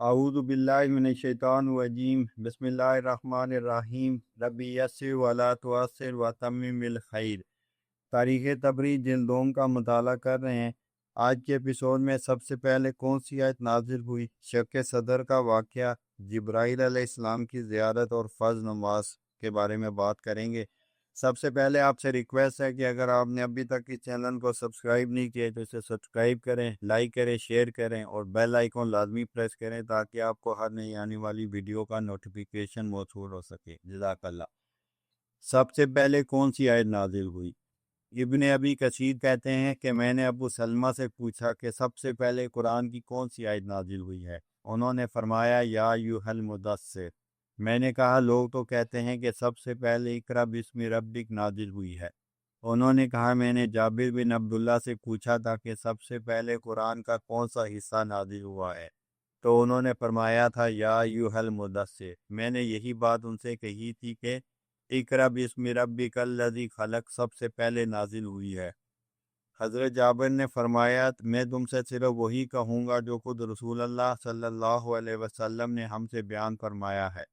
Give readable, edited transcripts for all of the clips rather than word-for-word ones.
اعوذ باللہ من الشیطان الرجیم بسم اللہ الرحمن الرحیم ربی یسر ولا تعسر وتمم بالخیر۔ تاریخ تبری جلد دوم کا مطالعہ کر رہے ہیں۔ آج کے ایپیسوڈ میں سب سے پہلے کون سی آیت نازل ہوئی؟ شق صدر کا واقعہ، جبرائیل علیہ السلام کی زیارت اور فرض نماز کے بارے میں بات کریں گے۔ سب سے پہلے آپ سے ریکویسٹ ہے کہ اگر آپ نے ابھی تک اس چینل کو سبسکرائب نہیں کیا تو اسے سبسکرائب کریں، لائک کریں، شیئر کریں اور بیل آئیکن لازمی پریس کریں تاکہ آپ کو ہر نئی آنے والی ویڈیو کا نوٹیفیکیشن موصول ہو سکے۔ جزاک اللہ۔ سب سے پہلے کون سی آیت نازل ہوئی؟ ابن ابی کثیر کہتے ہیں کہ میں نے ابو سلمہ سے پوچھا کہ سب سے پہلے قرآن کی کون سی آیت نازل ہوئی ہے؟ انہوں نے فرمایا یا ایھا المدثر۔ میں نے کہا لوگ تو کہتے ہیں کہ سب سے پہلے اقرا بسم ربک نازل ہوئی ہے۔ انہوں نے کہا میں نے جابر بن عبداللہ سے پوچھا تھا کہ سب سے پہلے قرآن کا کون سا حصہ نازل ہوا ہے، تو انہوں نے فرمایا تھا یا ایھا المدثر۔ میں نے یہی بات ان سے کہی تھی کہ اقرا بسم ربک الذی خلق سب سے پہلے نازل ہوئی ہے۔ حضرت جابر نے فرمایا میں تم سے صرف وہی کہوں گا جو خود رسول اللہ صلی اللہ علیہ وسلم نے ہم سے بیان فرمایا ہے۔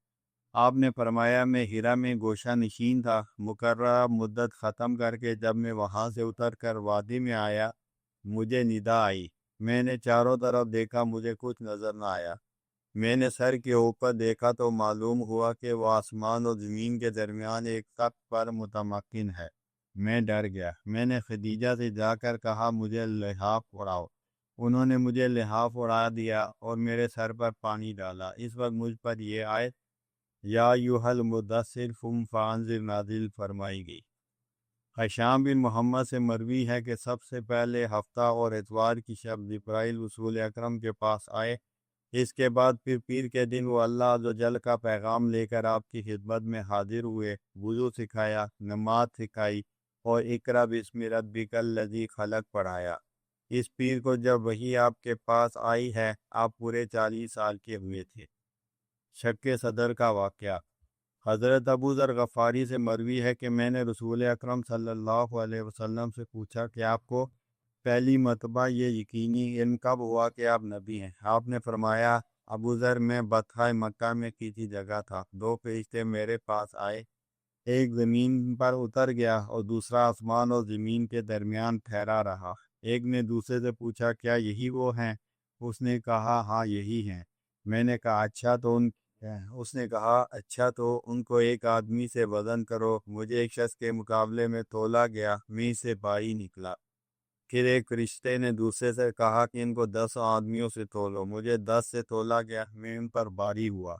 آپ نے فرمایا میں ہیرا میں گوشہ نشین تھا، مقررہ مدت ختم کر کے جب میں وہاں سے اتر کر وادی میں آیا مجھے ندا آئی۔ میں نے چاروں طرف دیکھا، مجھے کچھ نظر نہ آیا۔ میں نے سر کے اوپر دیکھا تو معلوم ہوا کہ وہ آسمان اور زمین کے درمیان ایک تخت پر متمکن ہے۔ میں ڈر گیا۔ میں نے خدیجہ سے جا کر کہا مجھے لحاف اڑاؤ۔ انہوں نے مجھے لحاف اڑا دیا اور میرے سر پر پانی ڈالا۔ اس وقت مجھ پر یہ آیت یا ایھا المدثر قم فانذر نازل فرمائی گئی۔ ہشام بن محمد سے مروی ہے کہ سب سے پہلے ہفتہ اور اتوار کی شب جبرائیل رسول اکرم کے پاس آئے۔ اس کے بعد پھر پیر کے دن وہ اللہ عز و جل کا پیغام لے کر آپ کی خدمت میں حاضر ہوئے، وضو سکھایا، نماز سکھائی اور اقرا بسم ربک الذی خلق پڑھایا۔ اس پیر کو جب وحی آپ کے پاس آئی ہے آپ پورے 40 سال کے ہوئے تھے۔ شق صدر کا واقعہ، حضرت ابو ذر غفاری سے مروی ہے کہ میں نے رسول اکرم صلی اللہ علیہ وسلم سے پوچھا کہ آپ کو پہلی مرتبہ یہ یقینی علم کب ہوا کہ آپ نبی ہیں؟ آپ نے فرمایا ابو ذر میں بطحہ مکہ میں کسی جگہ تھا، دو فرشتے میرے پاس آئے، ایک زمین پر اتر گیا اور دوسرا آسمان اور زمین کے درمیان ٹھہرا رہا۔ ایک نے دوسرے سے پوچھا کیا یہی وہ ہیں؟ اس نے کہا ہاں یہی ہیں۔ میں نے کہا اچھا تو اس نے کہا اچھا تو ان کو ایک آدمی سے وزن کرو۔ مجھے ایک شخص کے مقابلے میں تولا گیا، میں سے بھاری نکلا۔ پھر ایک فرشتے نے دوسرے سے کہا کہ ان کو 10 آدمیوں سے تولو۔ مجھے 10 سے تولا گیا، میں ان پر بھاری ہوا۔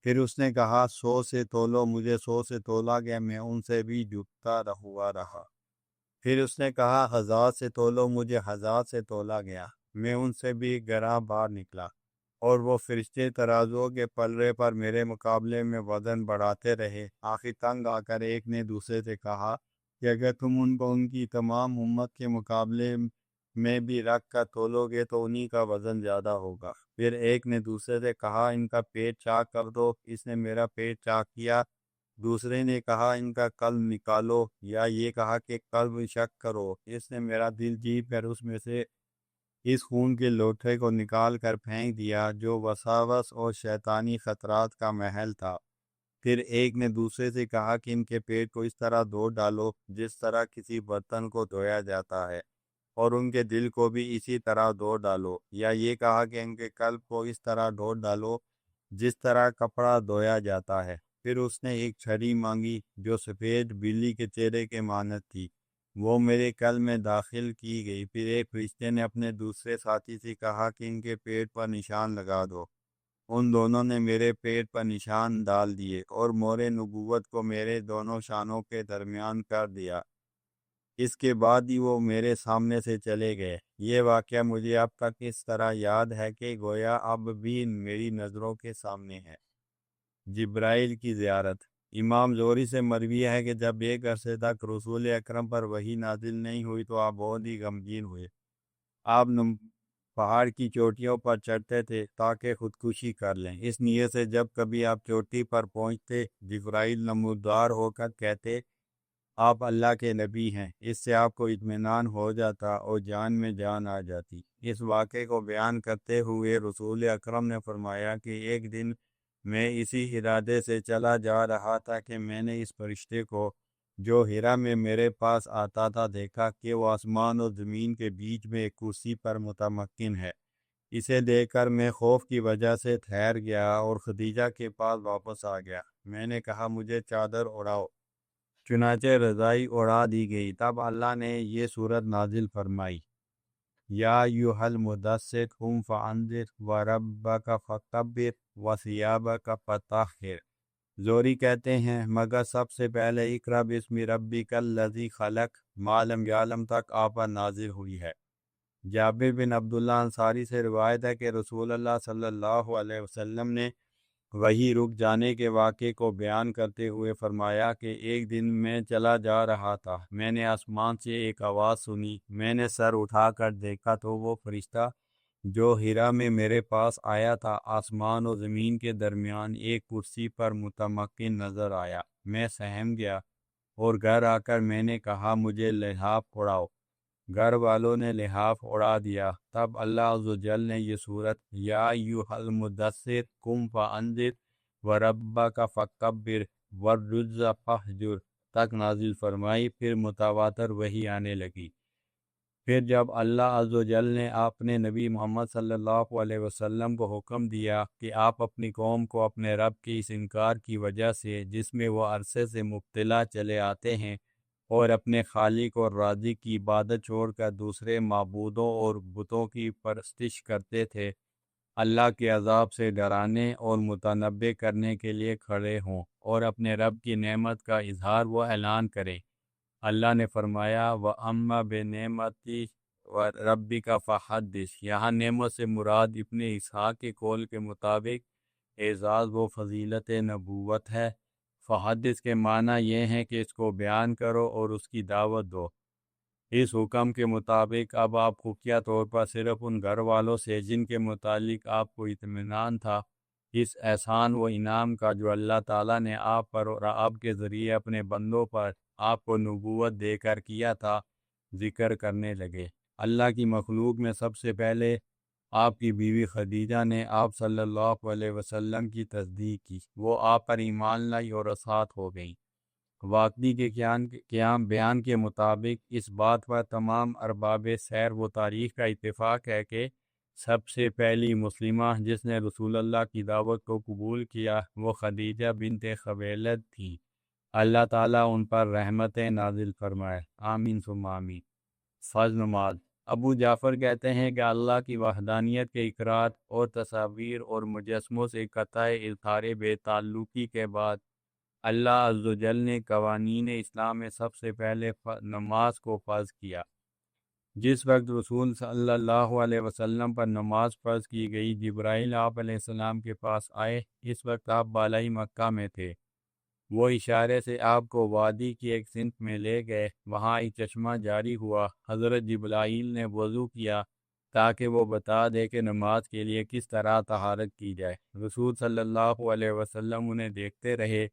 پھر اس نے کہا 100 سے تولو۔ مجھے 100 سے تولا گیا، میں ان سے بھی جھکتا ہوا رہا۔ پھر اس نے کہا 1000 سے تولو۔ مجھے 1000 سے تولا گیا، میں ان سے بھی گراں بار نکلا۔ اور وہ فرشتے ترازو کے پلڑے پر میرے مقابلے میں وزن بڑھاتے رہے۔ آخر تنگ آ کر ایک نے دوسرے سے کہا کہ اگر تم ان کو ان کی تمام امت کے مقابلے میں بھی رکھ کر تولو گے تو انہی کا وزن زیادہ ہوگا۔ پھر ایک نے دوسرے سے کہا ان کا پیٹ چاک کر دو۔ اس نے میرا پیٹ چاک کیا۔ دوسرے نے کہا ان کا قلب نکالو، یا یہ کہا کہ قلب شک کرو۔ اس نے میرا دل جیت کر اس میں سے اس خون کے لوٹھے کو نکال کر پھینک دیا جو وساوس اور شیطانی خطرات کا محل تھا۔ پھر ایک نے دوسرے سے کہا کہ ان کے پیٹ کو اس طرح دھو ڈالو جس طرح کسی برتن کو دھویا جاتا ہے، اور ان کے دل کو بھی اسی طرح دھو ڈالو، یا یہ کہا کہ ان کے قلب کو اس طرح دھو ڈالو جس طرح کپڑا دھویا جاتا ہے۔ پھر اس نے ایک چھڑی مانگی جو سفید بلی کے چہرے کے مانند تھی، وہ میرے قلب میں داخل کی گئی۔ پھر ایک فرشتے نے اپنے دوسرے ساتھی سے کہا کہ ان کے پیٹ پر نشان لگا دو۔ ان دونوں نے میرے پیٹ پر نشان ڈال دیے اور مہر نبوت کو میرے دونوں شانوں کے درمیان کر دیا۔ اس کے بعد ہی وہ میرے سامنے سے چلے گئے۔ یہ واقعہ مجھے اب تک اس طرح یاد ہے کہ گویا اب بھی میری نظروں کے سامنے ہے۔ جبرائیل کی زیارت، امام زہری سے مروی ہے کہ جب ایک عرصے تک رسول اکرم پر وحی نازل نہیں ہوئی تو آپ بہت ہی غمگین ہوئے۔ آپ پہاڑ کی چوٹیوں پر چڑھتے تھے تاکہ خودکشی کر لیں۔ اس نیت سے جب کبھی آپ چوٹی پر پہنچتے، جبرائیل نمودار ہو کر کہتے آپ اللہ کے نبی ہیں۔ اس سے آپ کو اطمینان ہو جاتا اور جان میں جان آ جاتی۔ اس واقعے کو بیان کرتے ہوئے رسول اکرم نے فرمایا کہ ایک دن میں اسی ارادے سے چلا جا رہا تھا کہ میں نے اس فرشتے کو جو ہیرا میں میرے پاس آتا تھا دیکھا کہ وہ آسمان اور زمین کے بیچ میں ایک کرسی پر متمکن ہے۔ اسے دیکھ کر میں خوف کی وجہ سے ٹھہر گیا اور خدیجہ کے پاس واپس آ گیا۔ میں نے کہا مجھے چادر اڑاؤ، چنانچہ رضائی اڑا دی گئی۔ تب اللہ نے یہ صورت نازل فرمائی، یا ایھا المدثر قم فانذر وربک فکبر وثیابک فطہر۔ زوری کہتے ہیں مگر سب سے پہلے اقرأ باسم ربک الذی خلق ما لم یعلم تک آپ پر نازل ہوئی ہے۔ جابر بن عبداللہ انصاری سے روایت ہے کہ رسول اللہ صلی اللہ علیہ وسلم نے وہی رک جانے کے واقعے کو بیان کرتے ہوئے فرمایا کہ ایک دن میں چلا جا رہا تھا، میں نے آسمان سے ایک آواز سنی، میں نے سر اٹھا کر دیکھا تو وہ فرشتہ جو ہیرا میں میرے پاس آیا تھا آسمان و زمین کے درمیان ایک کرسی پر متمکن نظر آیا۔ میں سہم گیا اور گھر آ کر میں نے کہا مجھے لحاف اڑاؤ۔ گھر والوں نے لحاف اڑا دیا۔ تب اللہ عز و جل نے یہ صورت یا ایھا المدثر قم فانذر وربک فکبر والرجز فاہجر تک نازل فرمائی۔ پھر متواتر وحی آنے لگی۔ پھر جب اللہ عز و جل نے اپنے نبی محمد صلی اللہ علیہ وسلم کو حکم دیا کہ آپ اپنی قوم کو اپنے رب کے اس انکار کی وجہ سے جس میں وہ عرصے سے مبتلا چلے آتے ہیں اور اپنے خالق اور رازق کی عبادت چھوڑ کر دوسرے معبودوں اور بتوں کی پرستش کرتے تھے، اللہ کے عذاب سے ڈرانے اور متنبع کرنے کے لیے کھڑے ہوں اور اپنے رب کی نعمت کا اظہار و اعلان کریں۔ اللہ نے فرمایا وَأَمَّا بِنِعْمَتِ رَبِّكَ فَحَدِّثْ۔ یہاں نعمت سے مراد ابن اسحاق کے قول کے مطابق اعزاز و فضیلت نبوت ہے۔ فحدث کے معنی یہ ہیں کہ اس کو بیان کرو اور اس کی دعوت دو۔ اس حکم کے مطابق اب آپ خفیہ طور پر صرف ان گھر والوں سے جن کے متعلق آپ کو اطمینان تھا اس احسان و انعام کا جو اللہ تعالیٰ نے آپ پر اور آپ کے ذریعے اپنے بندوں پر آپ کو نبوت دے کر کیا تھا ذکر کرنے لگے۔ اللہ کی مخلوق میں سب سے پہلے آپ کی بیوی خدیجہ نے آپ صلی اللہ علیہ وسلم کی تصدیق کی، وہ آپ پر ایمان لائی اور اسات ہو گئیں۔ واقعی کے قیام بیان کے مطابق اس بات پر تمام ارباب سیر و تاریخ کا اتفاق ہے کہ سب سے پہلی مسلمہ جس نے رسول اللہ کی دعوت کو قبول کیا وہ خدیجہ بنت خویلد تھی۔ اللہ تعالیٰ ان پر رحمتیں نازل فرمائے، آمین ثم آمین۔ فرض نماز۔ ابو جعفر کہتے ہیں کہ اللہ کی وحدانیت کے اقرار اور تصاویر اور مجسموں سے قطع اظہار بے تعلقی کے بعد اللہ عز و جل نے قوانین اسلام میں سب سے پہلے نماز کو فرض کیا۔ جس وقت رسول صلی اللہ علیہ وسلم پر نماز فرض کی گئی، جبرائیل آپ علیہ السلام کے پاس آئے۔ اس وقت آپ بالائی مکہ میں تھے۔ وہ اشارے سے آپ کو وادی کی ایک سمت میں لے گئے، وہاں ایک چشمہ جاری ہوا۔ حضرت جبرائیل نے وضو کیا تاکہ وہ بتا دے کہ نماز کے لیے کس طرح طہارت کی جائے۔ رسول صلی اللہ علیہ وسلم انہیں دیکھتے رہے۔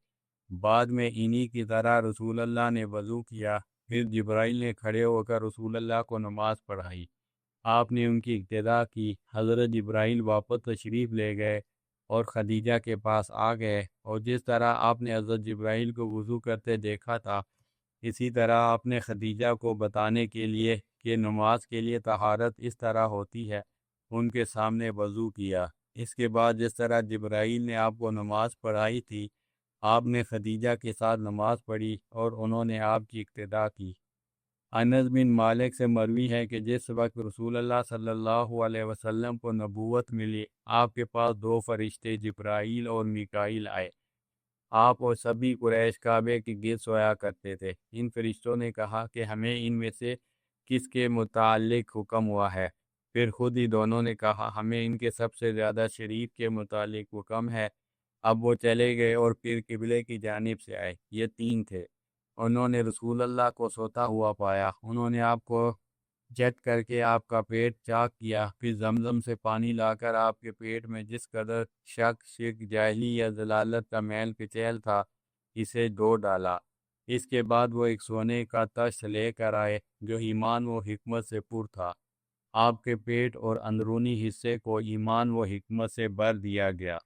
بعد میں انہی کی طرح رسول اللہ نے وضو کیا، پھر جبرائیل نے کھڑے ہو کر رسول اللہ کو نماز پڑھائی۔ آپ نے ان کی اقتداء کی۔ حضرت جبرائیل واپس تشریف لے گئے اور خدیجہ کے پاس آ گئے، اور جس طرح آپ نے حضرت جبرائیل کو وضو کرتے دیکھا تھا اسی طرح آپ نے خدیجہ کو بتانے کے لیے کہ نماز کے لیے طہارت اس طرح ہوتی ہے ان کے سامنے وضو کیا۔ اس کے بعد جس طرح جبرائیل نے آپ کو نماز پڑھائی تھی آپ نے خدیجہ کے ساتھ نماز پڑھی اور انہوں نے آپ کی اقتداء کی۔ انس بن مالک سے مروی ہے کہ جس وقت رسول اللہ صلی اللہ علیہ وسلم کو نبوت ملی آپ کے پاس دو فرشتے جبرائیل اور میکائیل آئے۔ آپ اور سبھی قریش کعبے کے گرد سویا کرتے تھے۔ ان فرشتوں نے کہا کہ ہمیں ان میں سے کس کے متعلق حکم ہوا ہے؟ پھر خود ہی دونوں نے کہا ہمیں ان کے سب سے زیادہ شریف کے متعلق حکم ہے۔ اب وہ چلے گئے اور پھر قبلے کی جانب سے آئے۔ یہ تین تھے۔ انہوں نے رسول اللہ کو سوتا ہوا پایا۔ انہوں نے آپ کو جٹ کر کے آپ کا پیٹ چاک کیا، پھر زمزم سے پانی لا کر آپ کے پیٹ میں جس قدر شک، جاہلی یا ضلالت کا میل کچیل تھا اسے دھو ڈالا۔ اس کے بعد وہ ایک سونے کا تخت لے کر آئے جو ایمان و حکمت سے پر تھا۔ آپ کے پیٹ اور اندرونی حصے کو ایمان و حکمت سے بھر دیا گیا۔